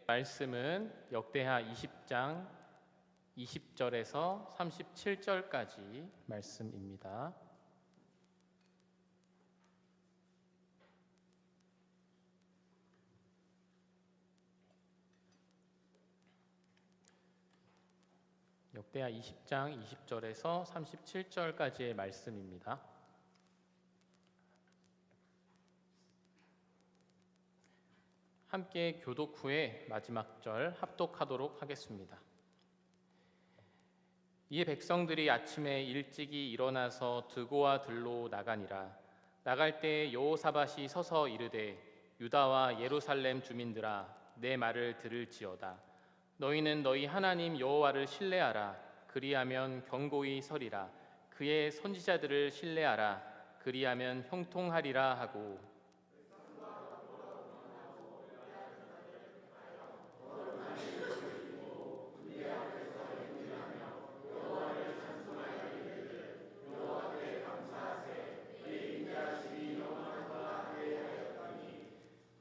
말씀은 역대하 20장 20절에서 37절까지 말씀입니다. 역대하 20장 20절에서 37절까지의 말씀입니다. 함께 교독 후에 마지막 절 합독하도록 하겠습니다. 이에 백성들이 아침에 일찍이 일어나서 드고와 들로 나가니라. 나갈 때 여호사밧이 서서 이르되 유다와 예루살렘 주민들아 내 말을 들을지어다. 너희는 너희 하나님 여호와를 신뢰하라. 그리하면 견고히 서리라. 그의 선지자들을 신뢰하라. 그리하면 형통하리라 하고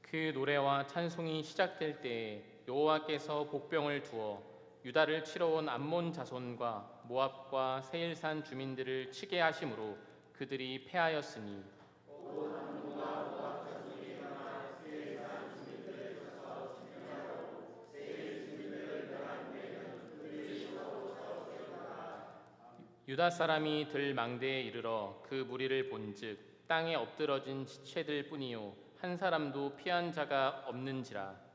그 노래와 찬송이 시작될 때에 여호와께서 복병을 두어 유다를 치러 온 암몬 자손과 모압과 세일산 주민들을 치게 하심으로 그들이 패하였으니 유다 사람이 들 망대에 이르러 그 무리를 본즉 땅에 엎드러진 시체들 뿐이요 한 사람도 피한 자가 없는지라.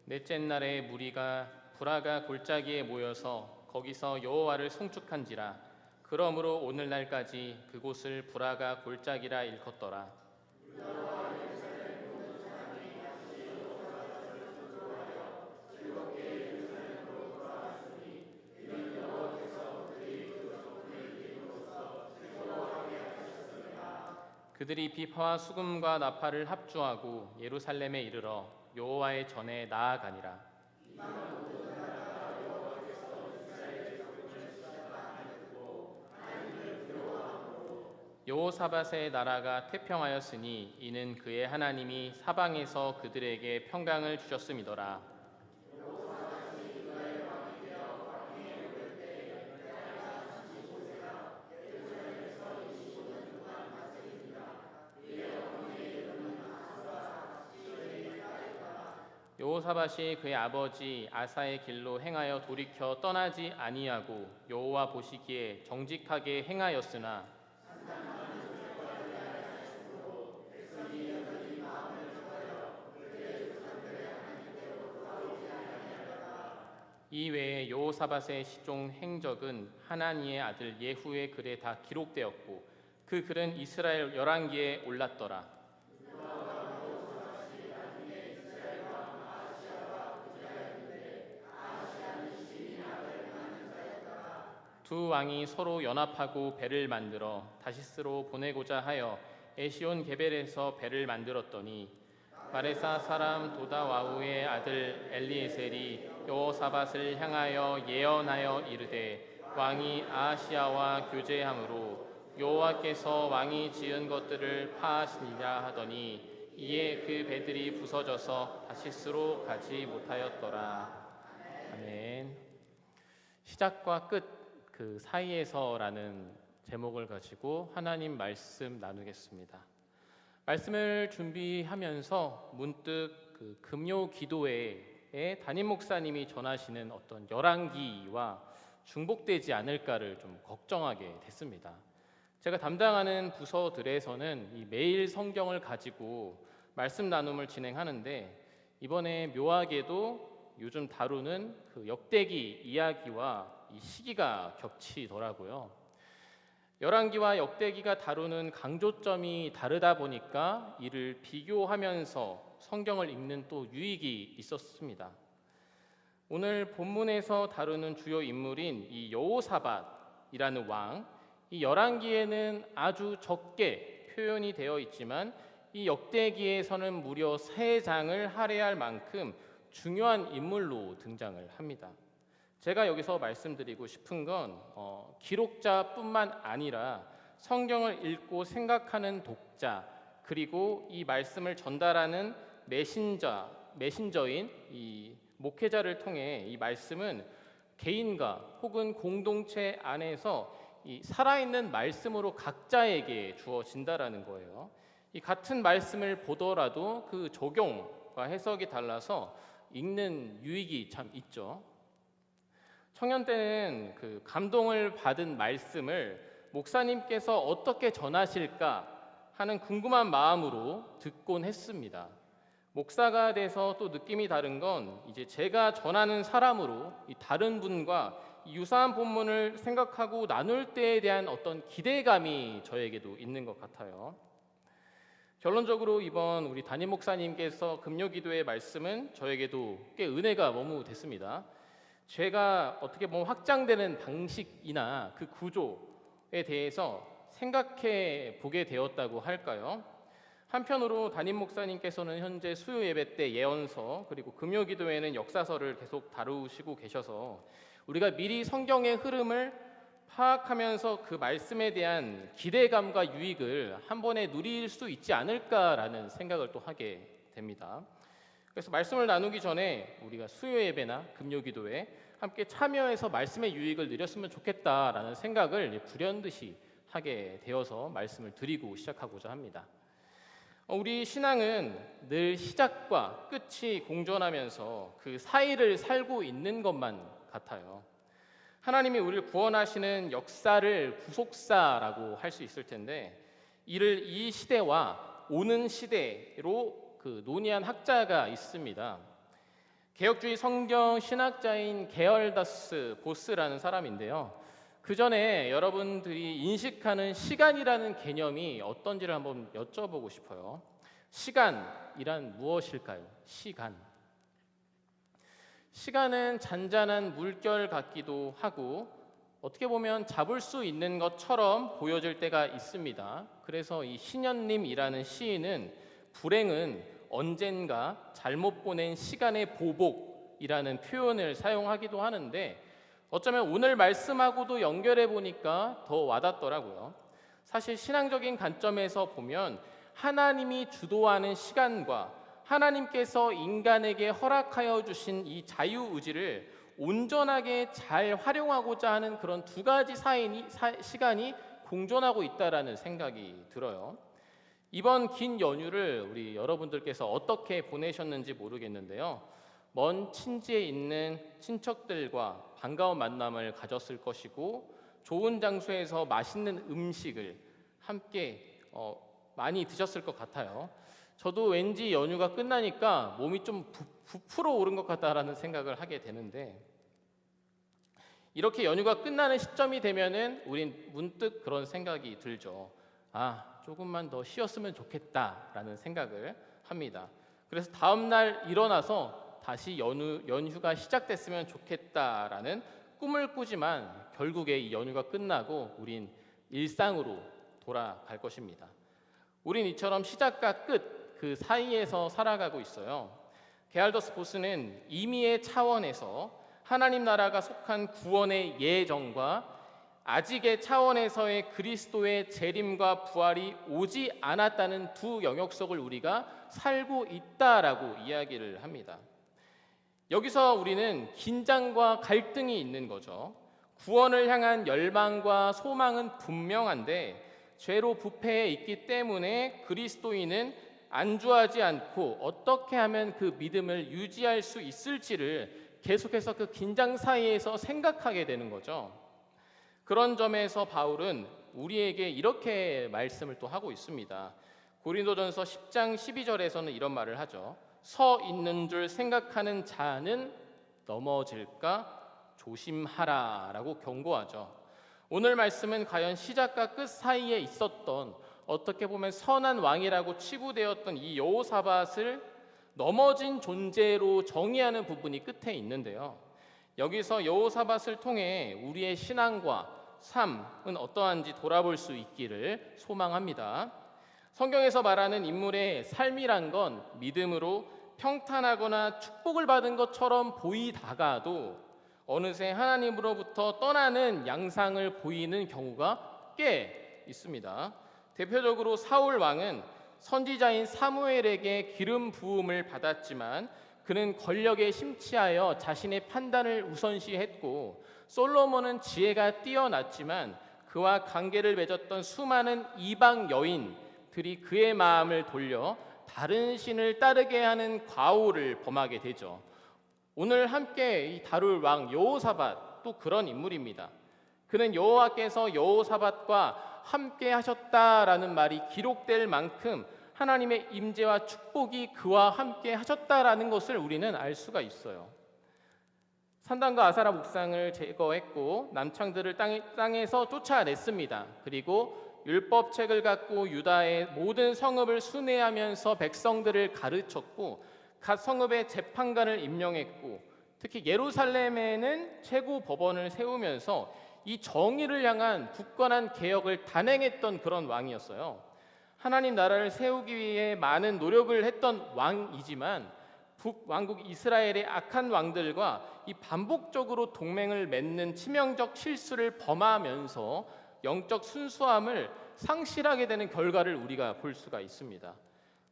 넷째 날에 무리가 브라가 골짜기에 모여서 거기서 여호와를 송축한지라. 그러므로 오늘날까지 그곳을 브라가 골짜기라 일컫더라. 그들이 비파와 수금과 나팔을 합주하고 예루살렘에 이르러 여호와의 전에 나아가니라. 여호사밧의 나라가 태평하였으니 이는 그의 하나님이 사방에서 그들에게 평강을 주셨음이더라. 여호사밧이 그의 아버지 아사의 길로 행하여 돌이켜 떠나지 아니하고 여호와 보시기에 정직하게 행하였으나 이 외에 여호사밧의 시종 행적은 하나니의 아들 예후의 글에 다 기록되었고 그 글은 이스라엘 열왕기에 올랐더라. 두 왕이 서로 연합하고 배를 만들어 다시스로 보내고자 하여 에시온 게벨에서 배를 만들었더니 마레사 사람 도다와우의 아들 엘리에셀이 여호사밧을 향하여 예언하여 이르되 왕이 아하시야와 교제함으로 여호와께서 왕이 지은 것들을 파하시니라 하더니 이에 그 배들이 부서져서 다시스로 가지 못하였더라. 아멘. 시작과 끝 그 사이에서라는 제목을 가지고 하나님 말씀 나누겠습니다. 말씀을 준비하면서 문득 그 금요 기도회에 담임 목사님이 전하시는 어떤 열왕기와 중복되지 않을까를 좀 걱정하게 됐습니다. 제가 담당하는 부서들에서는 이 매일 성경을 가지고 말씀 나눔을 진행하는데 이번에 묘하게도 요즘 다루는 그 역대기 이야기와 이 시기가 겹치더라고요. 열왕기와 역대기가 다루는 강조점이 다르다 보니까 이를 비교하면서 성경을 읽는 또 유익이 있었습니다. 오늘 본문에서 다루는 주요 인물인 이 여호사밧이라는 왕, 이 열왕기에는 아주 적게 표현이 되어 있지만 이 역대기에서는 무려 3장을 할애할 만큼 중요한 인물로 등장을 합니다. 제가 여기서 말씀드리고 싶은 건 기록자뿐만 아니라 성경을 읽고 생각하는 독자, 그리고 이 말씀을 전달하는 메신저인 이 목회자를 통해 이 말씀은 개인과 혹은 공동체 안에서 이 살아있는 말씀으로 각자에게 주어진다라는 거예요. 이 같은 말씀을 보더라도 그 적용과 해석이 달라서 읽는 유익이 참 있죠. 청년 때는 그 감동을 받은 말씀을 목사님께서 어떻게 전하실까 하는 궁금한 마음으로 듣곤 했습니다. 목사가 돼서 또 느낌이 다른 건 이제 제가 전하는 사람으로 이 다른 분과 유사한 본문을 생각하고 나눌 때에 대한 어떤 기대감이 저에게도 있는 것 같아요. 결론적으로 이번 우리 담임 목사님께서 금요기도의 말씀은 저에게도 꽤 은혜가 너무 됐습니다. 죄가 어떻게 보면 확장되는 방식이나 그 구조에 대해서 생각해 보게 되었다고 할까요? 한편으로 담임 목사님께서는 현재 수요 예배 때 예언서 그리고 금요기도에는 역사서를 계속 다루시고 계셔서 우리가 미리 성경의 흐름을 파악하면서 그 말씀에 대한 기대감과 유익을 한 번에 누릴 수 있지 않을까라는 생각을 또 하게 됩니다. 그래서 말씀을 나누기 전에 우리가 수요 예배나 금요기도에 함께 참여해서 말씀의 유익을 누렸으면 좋겠다라는 생각을 불현듯이 하게 되어서 말씀을 드리고 시작하고자 합니다. 우리 신앙은 늘 시작과 끝이 공존하면서 그 사이를 살고 있는 것만 같아요. 하나님이 우리를 구원하시는 역사를 구속사라고 할 수 있을 텐데 이를 이 시대와 오는 시대로 논의한 학자가 있습니다. 개혁주의 성경 신학자인 게얼다스 보스라는 사람인데요. 그 전에 여러분들이 인식하는 시간이라는 개념이 어떤지를 한번 여쭤보고 싶어요. 시간이란 무엇일까요? 시간은 잔잔한 물결 같기도 하고 어떻게 보면 잡을 수 있는 것처럼 보여질 때가 있습니다. 그래서 이 신현님이라는 시인은 불행은 언젠가 잘못 보낸 시간의 보복이라는 표현을 사용하기도 하는데 어쩌면 오늘 말씀하고도 연결해 보니까 더 와닿더라고요. 사실 신앙적인 관점에서 보면 하나님이 주도하는 시간과 하나님께서 인간에게 허락하여 주신 이 자유의지를 온전하게 잘 활용하고자 하는 그런 두 가지 시간이 공존하고 있다라는 생각이 들어요. 이번 긴 연휴를 우리 여러분들께서 어떻게 보내셨는지 모르겠는데요. 먼 친지에 있는 친척들과 반가운 만남을 가졌을 것이고 좋은 장소에서 맛있는 음식을 함께 많이 드셨을 것 같아요. 저도 왠지 연휴가 끝나니까 몸이 좀 부풀어 오른 것 같다라는 생각을 하게 되는데 이렇게 연휴가 끝나는 시점이 되면은 우린 문득 그런 생각이 들죠. 조금만 더 쉬었으면 좋겠다라는 생각을 합니다. 그래서 다음 날 일어나서 다시 연휴가 시작됐으면 좋겠다라는 꿈을 꾸지만 결국에 이 연휴가 끝나고 우린 일상으로 돌아갈 것입니다. 우린 이처럼 시작과 끝 그 사이에서 살아가고 있어요. 게알더스 보스는 임의의 차원에서 하나님 나라가 속한 구원의 예정과 아직의 차원에서의 그리스도의 재림과 부활이 오지 않았다는 두 영역 속을 우리가 살고 있다라고 이야기를 합니다. 여기서 우리는 긴장과 갈등이 있는 거죠. 구원을 향한 열망과 소망은 분명한데 죄로 부패해 있기 때문에 그리스도인은 안주하지 않고 어떻게 하면 그 믿음을 유지할 수 있을지를 계속해서 그 긴장 사이에서 생각하게 되는 거죠. 그런 점에서 바울은 우리에게 이렇게 말씀을 또 하고 있습니다. 고린도전서 10장 12절에서는 이런 말을 하죠. 서 있는 줄 생각하는 자는 넘어질까 조심하라 라고 경고하죠. 오늘 말씀은 과연 시작과 끝 사이에 있었던 어떻게 보면 선한 왕이라고 치부되었던 이 여호사밧을 넘어진 존재로 정의하는 부분이 끝에 있는데요. 여기서 여호사밧을 통해 우리의 신앙과 삶은 어떠한지 돌아볼 수 있기를 소망합니다. 성경에서 말하는 인물의 삶이란 건 믿음으로 평탄하거나 축복을 받은 것처럼 보이다가도 어느새 하나님으로부터 떠나는 양상을 보이는 경우가 꽤 있습니다. 대표적으로 사울 왕은 선지자인 사무엘에게 기름 부음을 받았지만 그는 권력에 심취하여 자신의 판단을 우선시했고, 솔로몬은 지혜가 뛰어났지만 그와 관계를 맺었던 수많은 이방 여인들이 그의 마음을 돌려 다른 신을 따르게 하는 과오를 범하게 되죠. 오늘 함께 다룰 왕 여호사밧, 또 그런 인물입니다. 그는 여호와께서 여호사밧과 함께 하셨다라는 말이 기록될 만큼 하나님의 임재와 축복이 그와 함께 하셨다라는 것을 우리는 알 수가 있어요. 산단과 아사라 목상을 제거했고 남창들을 땅에서 쫓아냈습니다. 그리고 율법책을 갖고 유다의 모든 성읍을 순회하면서 백성들을 가르쳤고, 각 성읍에 재판관을 임명했고, 특히 예루살렘에는 최고 법원을 세우면서 이 정의를 향한 굳건한 개혁을 단행했던 그런 왕이었어요. 하나님 나라를 세우기 위해 많은 노력을 했던 왕이지만 북왕국 이스라엘의 악한 왕들과 이 반복적으로 동맹을 맺는 치명적 실수를 범하면서 영적 순수함을 상실하게 되는 결과를 우리가 볼 수가 있습니다.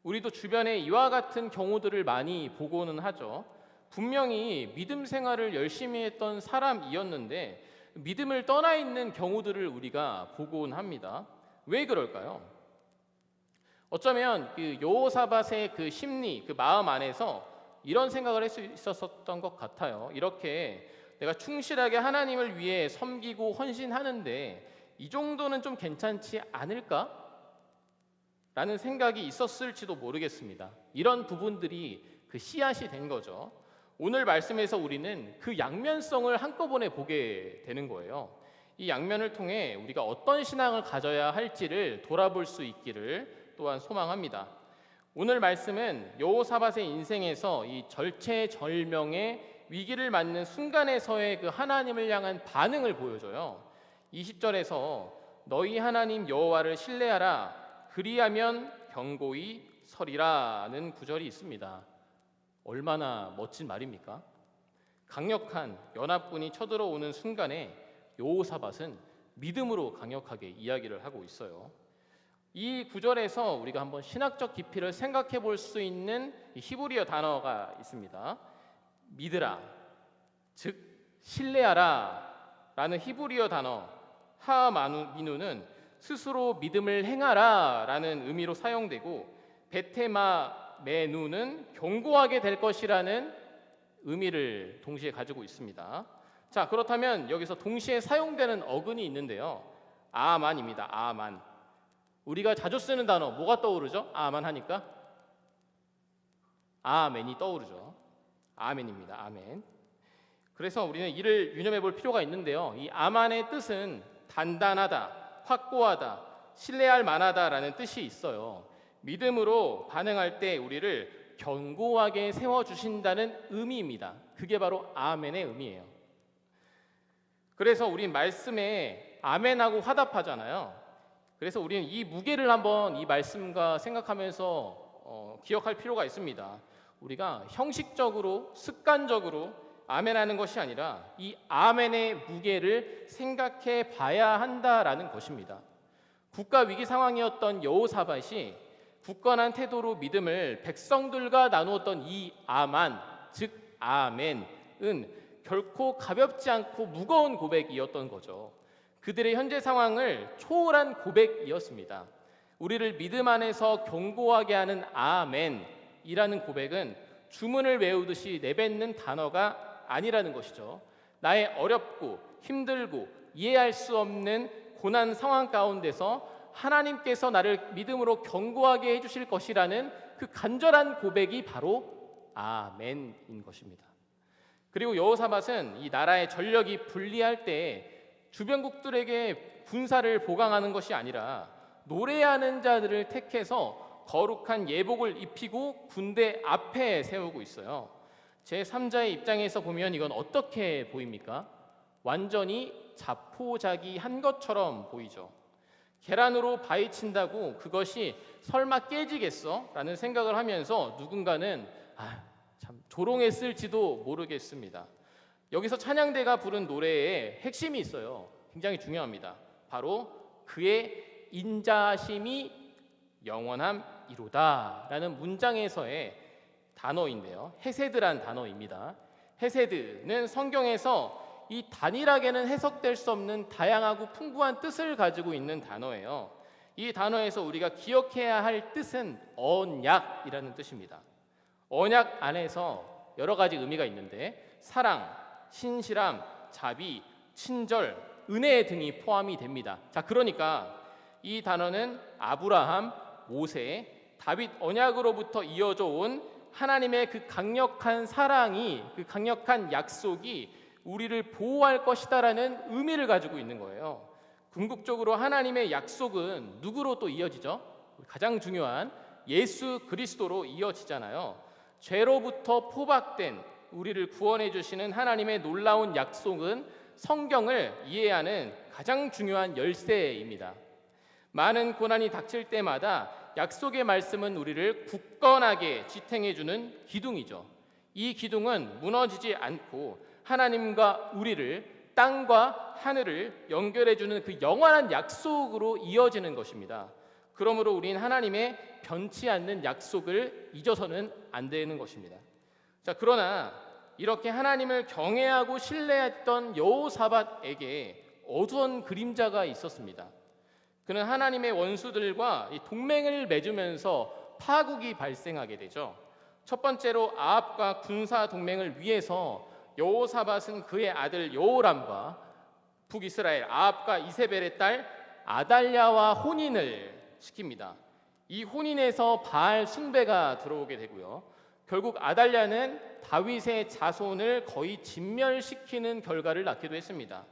우리도 주변에 이와 같은 경우들을 많이 보고는 하죠. 분명히 믿음 생활을 열심히 했던 사람이었는데 믿음을 떠나 있는 경우들을 우리가 보곤 합니다. 왜 그럴까요? 어쩌면 그 여호사밧의 그 심리, 그 마음 안에서 이런 생각을 할 수 있었던 것 같아요. 이렇게 내가 충실하게 하나님을 위해 섬기고 헌신하는데 이 정도는 좀 괜찮지 않을까? 라는 생각이 있었을지도 모르겠습니다. 이런 부분들이 그 씨앗이 된 거죠. 오늘 말씀에서 우리는 그 양면성을 한꺼번에 보게 되는 거예요. 이 양면을 통해 우리가 어떤 신앙을 가져야 할지를 돌아볼 수 있기를 또한 소망합니다. 오늘 말씀은 여호사밧의 인생에서 이 절체절명의 위기를 맞는 순간에서의 그 하나님을 향한 반응을 보여줘요. 20절에서 너희 하나님 여호와를 신뢰하라 그리하면 견고히 서리라는 구절이 있습니다. 얼마나 멋진 말입니까? 강력한 연합군이 쳐들어오는 순간에 여호사밧은 믿음으로 강력하게 이야기를 하고 있어요. 이 구절에서 우리가 한번 신학적 깊이를 생각해 볼 수 있는 히브리어 단어가 있습니다. 믿으라, 즉 신뢰하라 라는 히브리어 단어 하마미누는 스스로 믿음을 행하라 라는 의미로 사용되고, 베테마메누는 견고하게 될 것이라는 의미를 동시에 가지고 있습니다. 자, 그렇다면 여기서 동시에 사용되는 어근이 있는데요. 아만입니다. 아만. 우리가 자주 쓰는 단어 뭐가 떠오르죠? 아만 하니까 아멘이 떠오르죠. 아멘입니다. 아멘. 그래서 우리는 이를 유념해 볼 필요가 있는데요. 이 아만의 뜻은 단단하다, 확고하다, 신뢰할 만하다라는 뜻이 있어요. 믿음으로 반응할 때 우리를 견고하게 세워주신다는 의미입니다. 그게 바로 아멘의 의미예요. 그래서 우리 말씀에 아멘하고 화답하잖아요. 그래서 우리는 이 무게를 한번 이 말씀과 생각하면서 기억할 필요가 있습니다. 우리가 형식적으로 습관적으로 아멘하는 것이 아니라 이 아멘의 무게를 생각해 봐야 한다라는 것입니다. 국가 위기 상황이었던 여호사밧이 굳건한 태도로 믿음을 백성들과 나누었던 이 아만, 즉 아멘은 결코 가볍지 않고 무거운 고백이었던 거죠. 그들의 현재 상황을 초월한 고백이었습니다. 우리를 믿음 안에서 견고하게 하는 아멘이라는 고백은 주문을 외우듯이 내뱉는 단어가 아니라는 것이죠. 나의 어렵고 힘들고 이해할 수 없는 고난 상황 가운데서 하나님께서 나를 믿음으로 견고하게 해주실 것이라는 그 간절한 고백이 바로 아멘인 것입니다. 그리고 여호사밧은 이 나라의 전력이 불리할 때 주변국들에게 군사를 보강하는 것이 아니라 노래하는 자들을 택해서 거룩한 예복을 입히고 군대 앞에 세우고 있어요. 제3자의 입장에서 보면 이건 어떻게 보입니까? 완전히 자포자기한 것처럼 보이죠. 계란으로 바위친다고 그것이 설마 깨지겠어? 라는 생각을 하면서 누군가는 참 조롱했을지도 모르겠습니다. 여기서 찬양대가 부른 노래에 핵심이 있어요. 굉장히 중요합니다. 바로 그의 인자심이 영원함이로다 라는 문장에서의 단어인데요. 헤세드란 단어입니다. 헤세드는 성경에서 이 단일하게는 해석될 수 없는 다양하고 풍부한 뜻을 가지고 있는 단어예요. 이 단어에서 우리가 기억해야 할 뜻은 언약이라는 뜻입니다. 언약 안에서 여러 가지 의미가 있는데 사랑, 신실함, 자비, 친절, 은혜 등이 포함이 됩니다. 자, 그러니까 이 단어는 아브라함, 모세, 다윗 언약으로부터 이어져 온 하나님의 그 강력한 사랑이, 그 강력한 약속이 우리를 보호할 것이다라는 의미를 가지고 있는 거예요. 궁극적으로 하나님의 약속은 누구로 또 이어지죠? 가장 중요한 예수 그리스도로 이어지잖아요. 죄로부터 포박된 우리를 구원해 주시는 하나님의 놀라운 약속은 성경을 이해하는 가장 중요한 열쇠입니다. 많은 고난이 닥칠 때마다 약속의 말씀은 우리를 굳건하게 지탱해 주는 기둥이죠. 이 기둥은 무너지지 않고 하나님과 우리를, 땅과 하늘을 연결해 주는 그 영원한 약속으로 이어지는 것입니다. 그러므로 우리는 하나님의 변치 않는 약속을 잊어서는 안 되는 것입니다. 자, 그러나 이렇게 하나님을 경외하고 신뢰했던 여호사밧에게 어두운 그림자가 있었습니다. 그는 하나님의 원수들과 동맹을 맺으면서 파국이 발생하게 되죠. 첫 번째로 아합과 군사 동맹을 위해서 여호사밧은 그의 아들 여호람과 북이스라엘 아합과 이세벨의 딸 아달랴와 혼인을 시킵니다. 이 혼인에서 바알 숭배가 들어오게 되고요. 결국 아달랴는 다윗의 자손을 거의 진멸시키는 결과를 낳기도 했습니다.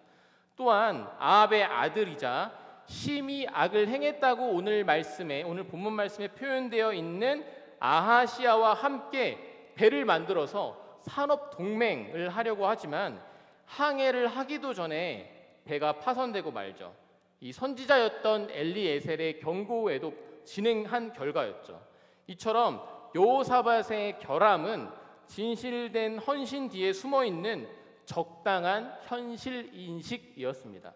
또한 아합의 아들이자 심히 악을 행했다고 오늘 본문 말씀에 표현되어 있는 아하시아와 함께 배를 만들어서 산업 동맹을 하려고 하지만 항해를 하기도 전에 배가 파손되고 말죠. 이 선지자였던 엘리에셀의 경고에도 진행한 결과였죠. 이처럼 여호사밧의 결함은 진실된 헌신 뒤에 숨어있는 적당한 현실 인식이었습니다.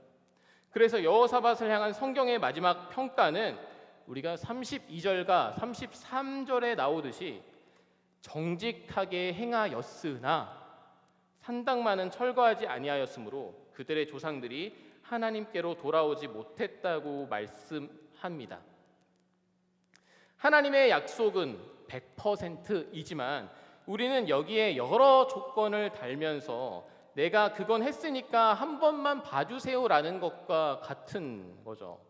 그래서 여호사밧을 향한 성경의 마지막 평가는 우리가 32절과 33절에 나오듯이 정직하게 행하였으나 산당만은 철거하지 아니하였으므로 그들의 조상들이 하나님께로 돌아오지 못했다고 말씀합니다. 하나님의 약속은 100%이지만 우리는 여기에 여러 조건을 달면서 내가 그건 했으니까 한 번만 봐주세요라는 것과 같은 거죠.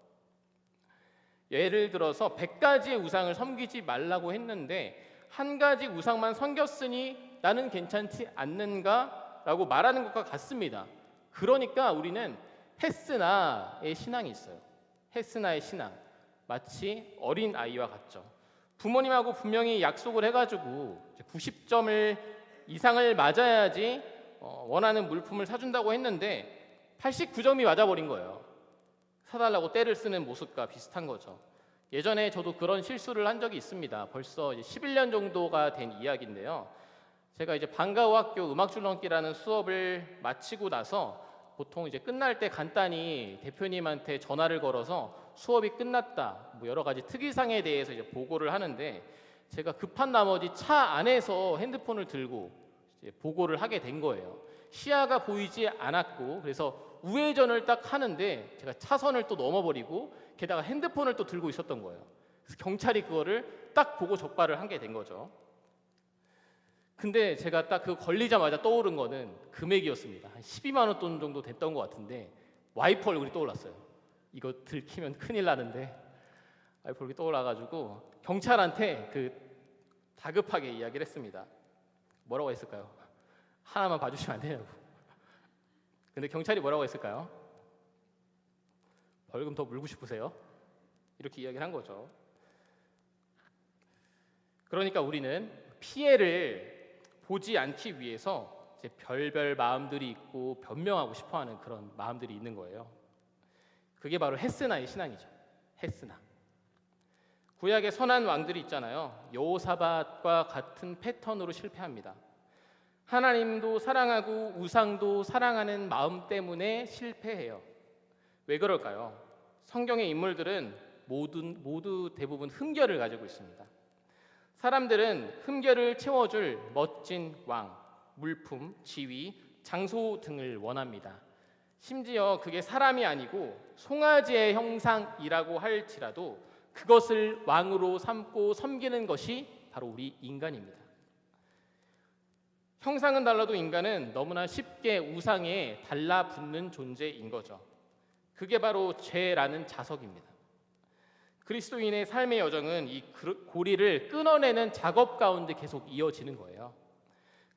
예를 들어서 100가지의 우상을 섬기지 말라고 했는데 한 가지 우상만 섬겼으니 나는 괜찮지 않는가? 라고 말하는 것과 같습니다. 그러니까 우리는 했으나의 신앙이 있어요. 했으나의 신앙, 마치 어린 아이와 같죠. 부모님하고 분명히 약속을 해가지고 90점을 이상을 맞아야지 원하는 물품을 사준다고 했는데 89점이 맞아버린 거예요. 사달라고 떼를 쓰는 모습과 비슷한 거죠. 예전에 저도 그런 실수를 한 적이 있습니다. 벌써 이제 11년 정도가 된 이야기인데요. 제가 이제 방과후학교 음악줄넘기라는 수업을 마치고 나서 보통 이제 끝날 때 간단히 대표님한테 전화를 걸어서 수업이 끝났다, 뭐 여러 가지 특이사항에 대해서 이제 보고를 하는데 제가 급한 나머지 차 안에서 핸드폰을 들고 이제 보고를 하게 된 거예요. 시야가 보이지 않았고 그래서 우회전을 딱 하는데 제가 차선을 또 넘어버리고 게다가 핸드폰을 또 들고 있었던 거예요. 그래서 경찰이 그거를 딱 보고 적발을 하게 된 거죠. 근데 제가 딱 그거 걸리자마자 떠오른 거는 금액이었습니다. 한 12만 원 돈 정도 됐던 것 같은데 와이프 얼굴이 떠올랐어요. 이거 들키면 큰일 나는데 와이프 얼굴이 떠올라가지고 경찰한테 다급하게 이야기를 했습니다. 뭐라고 했을까요? 하나만 봐주시면 안 되냐고. 근데 경찰이 뭐라고 했을까요? 벌금 더 물고 싶으세요? 이렇게 이야기를 한 거죠. 그러니까 우리는 피해를 보지 않기 위해서 이제 별별 마음들이 있고 변명하고 싶어하는 그런 마음들이 있는 거예요. 그게 바로 헤스나의 신앙이죠. 했으나 구약의 선한 왕들이 있잖아요. 여호사밧과 같은 패턴으로 실패합니다. 하나님도 사랑하고 우상도 사랑하는 마음 때문에 실패해요. 왜 그럴까요? 성경의 인물들은 모두 대부분 흠결을 가지고 있습니다. 사람들은 흠결을 채워줄 멋진 왕, 물품, 지위, 장소 등을 원합니다. 심지어 그게 사람이 아니고 송아지의 형상이라고 할지라도 그것을 왕으로 삼고 섬기는 것이 바로 우리 인간입니다. 형상은 달라도 인간은 너무나 쉽게 우상에 달라붙는 존재인 거죠. 그게 바로 죄라는 자석입니다. 그리스도인의 삶의 여정은 이 고리를 끊어내는 작업 가운데 계속 이어지는 거예요.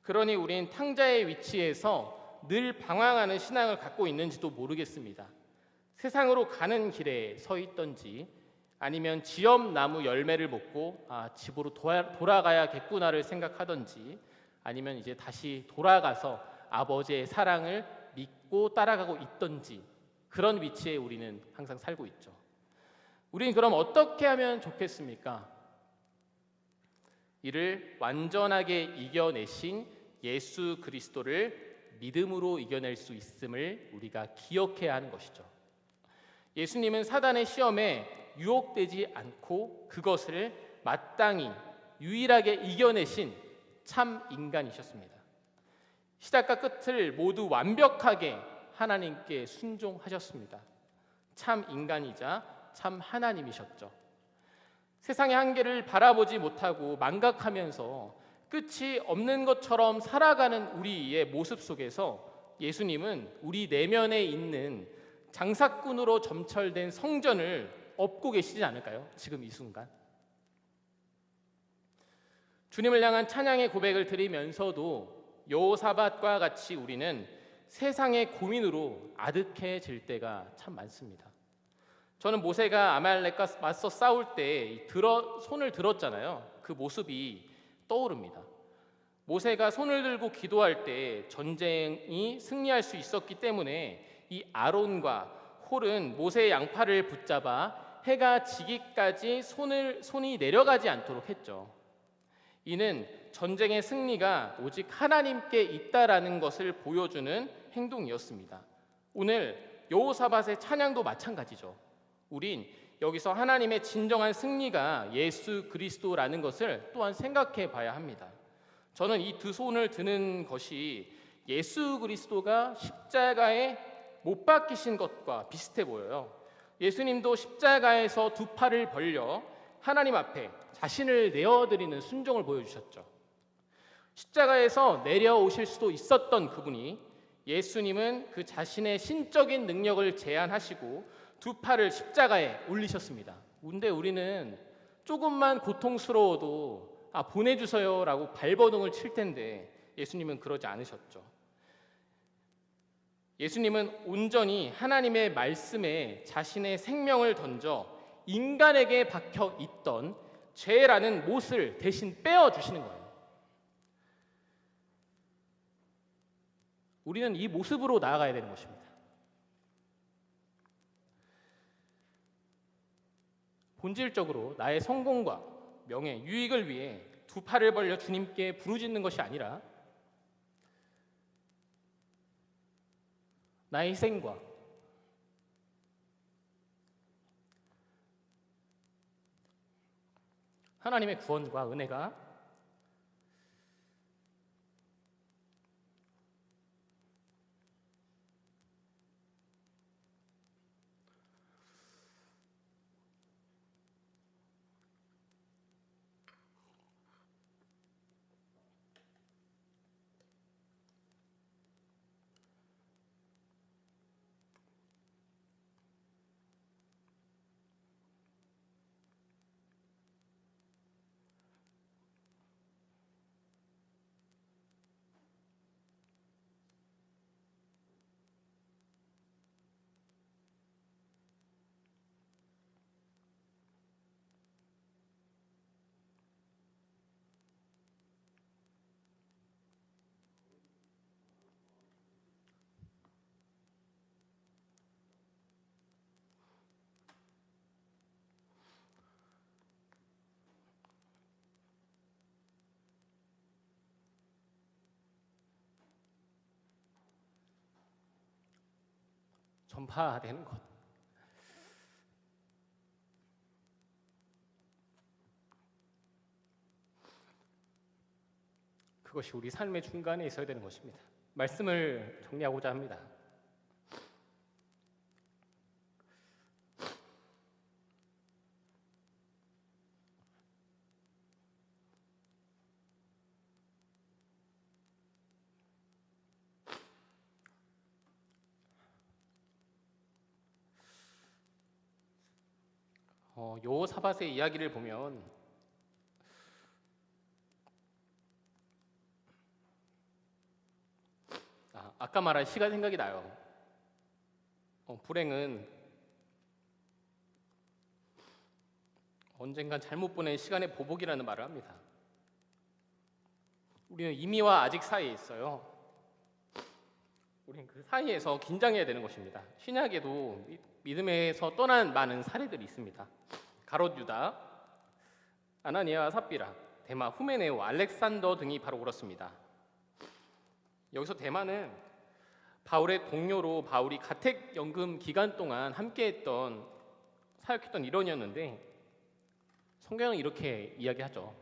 그러니 우린 탕자의 위치에서 늘 방황하는 신앙을 갖고 있는지도 모르겠습니다. 세상으로 가는 길에 서 있던지 아니면 지엄나무 열매를 먹고 집으로 돌아가야겠구나를 생각하던지 아니면 이제 다시 돌아가서 아버지의 사랑을 믿고 따라가고 있던지 그런 위치에 우리는 항상 살고 있죠. 우리는 그럼 어떻게 하면 좋겠습니까? 이를 완전하게 이겨내신 예수 그리스도를 믿음으로 이겨낼 수 있음을 우리가 기억해야 하는 것이죠. 예수님은 사단의 시험에 유혹되지 않고 그것을 마땅히 유일하게 이겨내신 참 인간이셨습니다. 시작과 끝을 모두 완벽하게 하나님께 순종하셨습니다. 참 인간이자 참 하나님이셨죠. 세상의 한계를 바라보지 못하고 망각하면서 끝이 없는 것처럼 살아가는 우리의 모습 속에서 예수님은 우리 내면에 있는 장사꾼으로 점철된 성전을 업고 계시지 않을까요? 지금 이 순간. 주님을 향한 찬양의 고백을 드리면서도 여호사밧과 같이 우리는 세상의 고민으로 아득해질 때가 참 많습니다. 저는 모세가 아말렉과 맞서 싸울 때 손을 들었잖아요. 그 모습이 떠오릅니다. 모세가 손을 들고 기도할 때 전쟁이 승리할 수 있었기 때문에 이 아론과 홀은 모세의 양팔을 붙잡아 해가 지기까지 손이 내려가지 않도록 했죠. 이는 전쟁의 승리가 오직 하나님께 있다라는 것을 보여주는 행동이었습니다. 오늘 여호사밧의 찬양도 마찬가지죠. 우린 여기서 하나님의 진정한 승리가 예수 그리스도라는 것을 또한 생각해 봐야 합니다. 저는 이 두 손을 드는 것이 예수 그리스도가 십자가에 못 박히신 것과 비슷해 보여요. 예수님도 십자가에서 두 팔을 벌려 하나님 앞에 자신을 내어드리는 순종을 보여주셨죠. 십자가에서 내려오실 수도 있었던 그분이 예수님은 그 자신의 신적인 능력을 제한하시고 두 팔을 십자가에 올리셨습니다. 근데 우리는 조금만 고통스러워도 보내주세요 라고 발버둥을 칠 텐데 예수님은 그러지 않으셨죠. 예수님은 온전히 하나님의 말씀에 자신의 생명을 던져 인간에게 박혀 있던 죄라는 못을 대신 빼어주시는 거예요. 우리는 이 모습으로 나아가야 되는 것입니다. 본질적으로 나의 성공과 명예, 유익을 위해 두 팔을 벌려 주님께 부르짖는 것이 아니라 나의 희생과 하나님의 구원과 은혜가 전파되는 것. 그것이 우리 삶의 중간에 있어야 되는 것입니다. 말씀을 정리하고자 합니다. 여호사밧의 이야기를 보면 아까 말한 시가 생각이 나요. 불행은 언젠간 잘못 보낸 시간의 보복이라는 말을 합니다. 우리는 이미와 아직 사이에 있어요. 우리는 그 사이에서 긴장해야 되는 것입니다. 신약에도 믿음에서 떠난 많은 사례들이 있습니다. 가롯 유다, 아나니아와 삽비라, 데마, 후메네오, 알렉산더 등이 바로 그렇습니다. 여기서 데마는 바울의 동료로 바울이 가택연금 기간 동안 함께했던 사역했던 일원이었는데 성경은 이렇게 이야기하죠.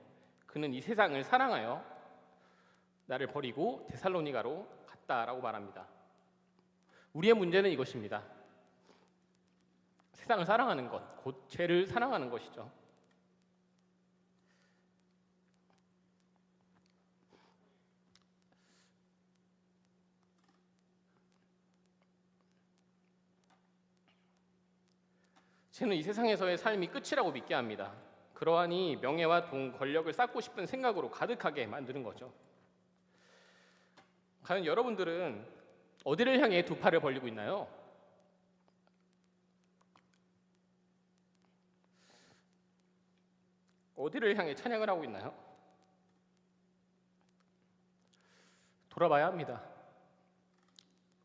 그는 이 세상을 사랑하여 나를 버리고 데살로니가로 갔다라고 말합니다. 우리의 문제는 이것입니다. 세상을 사랑하는 것, 곧 죄를 사랑하는 것이죠. 죄는 이 세상에서의 삶이 끝이라고 믿게 합니다. 그러하니 명예와 돈, 권력을 쌓고 싶은 생각으로 가득하게 만드는 거죠. 과연 여러분들은 어디를 향해 두 팔을 벌리고 있나요? 어디를 향해 찬양을 하고 있나요? 돌아봐야 합니다.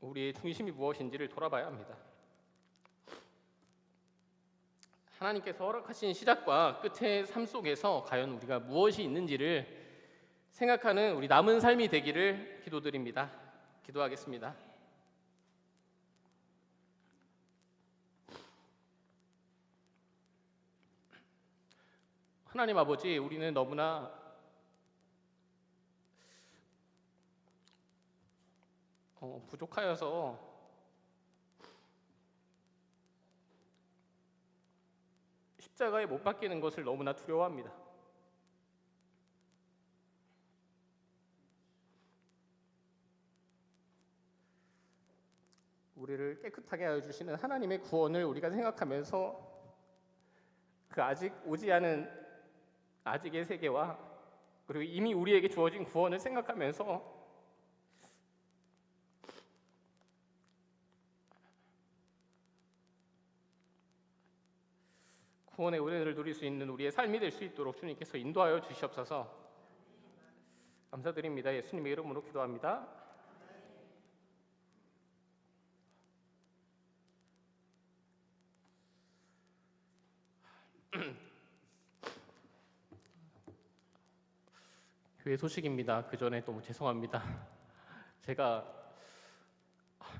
우리의 중심이 무엇인지를 돌아봐야 합니다. 하나님께서 허락하신 시작과 끝의 삶 속에서 과연 우리가 무엇이 있는지를 생각하는 우리 남은 삶이 되기를 기도드립니다. 기도하겠습니다. 하나님 아버지, 우리는 너무나 부족하여서 십자가에 못 박히는 것을 너무나 두려워합니다. 우리를 깨끗하게 하여 주시는 하나님의 구원을 우리가 생각하면서 그 아직 오지 않은 아직의 세계와 그리고 이미 우리에게 주어진 구원을 생각하면서 구원의 은혜를 누릴 수 있는 우리의 삶이 될 수 있도록 주님께서 인도하여 주시옵소서. 감사드립니다. 예수님의 이름으로 기도합니다. 교회 소식입니다. 그 전에 너무 죄송합니다. 제가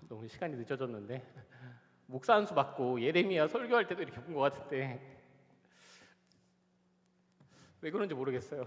너무 시간이 늦어졌는데 목사 한 수 받고 예레미야 설교할 때도 이렇게 본 것 같은데 왜 그런지 모르겠어요.